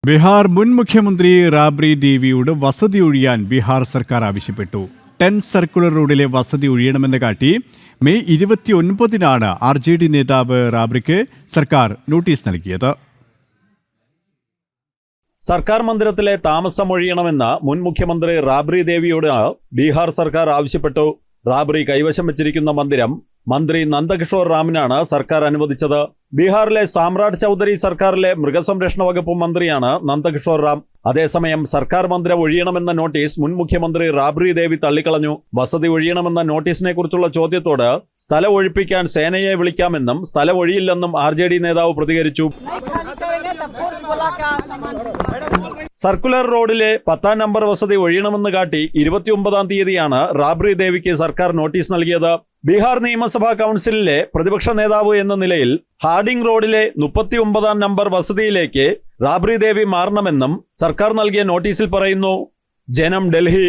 ബീഹാർ മുൻ മുഖ്യമന്ത്രി റാബ്രി ദേവിയോട് വസതി ഒഴിയാൻ ബീഹാർ സർക്കാർ ആവശ്യപ്പെട്ടു. 10 സർക്കുലർ റോഡിലെ വസതി ഒഴിയണമെന്ന് കാട്ടി മെയ് 29-നാണ് RJD നേതാവ് റാബ്രിക്ക് സർക്കാർ നോട്ടീസ് നൽകിയത്. സർക്കാർ മന്ദിരത്തിലെ താമസം ഒഴിയണമെന്ന മുൻ മുഖ്യമന്ത്രി റാബ്രി ദേവിയോട് ബീഹാർ സർക്കാർ ആവശ്യപ്പെട്ടു. റാബ്രി കൈവശം വെച്ചിരിക്കുന്ന മന്ദിരം മന്ത്രി നന്ദകിഷോർ റാമിനാണ് സർക്കാർ അനുവദിച്ചത്. ബീഹാറിലെ സാമ്രാട്ട് ചൗധരി സർക്കാരിലെ മൃഗസംരക്ഷണ വകുപ്പ് മന്ത്രിയാണ് നന്ദകിഷോർ റാം. അതേസമയം സർക്കാർ മന്ദിരം ഒഴിയണമെന്ന നോട്ടീസ് മുൻ മുഖ്യമന്ത്രി റാബ്രി ദേവി തള്ളിക്കളഞ്ഞു. വസതി ഒഴിയണമെന്ന നോട്ടീസിനെ കുറിച്ചുള്ള ചോദ്യത്തോട് സ്ഥലം ഒഴിപ്പിക്കാൻ സേനയെ വിളിക്കാമെന്നും സ്ഥലം ഒഴിയില്ലെന്നും RJD നേതാവ് പ്രതികരിച്ചു. സർക്കുലർ റോഡിലെ 10-ാം നമ്പർ വസതി ഒഴിയണമെന്ന് കാട്ടി 29-ാം തീയതിയാണ് റാബ്രി ദേവിക്ക് സർക്കാർ നോട്ടീസ് നൽകിയത്. ബീഹാർ നിയമസഭാ കൗൺസിലിലെ പ്രതിപക്ഷ നേതാവ് എന്ന നിലയിൽ ഹാർഡിംഗ് റോഡിലെ 39-ാം നമ്പർ വസതിയിലേക്ക് റാബ്രി ദേവി മാറണമെന്നും സർക്കാർ നൽകിയ നോട്ടീസിൽ പറയുന്നു. ജനം, ഡൽഹി.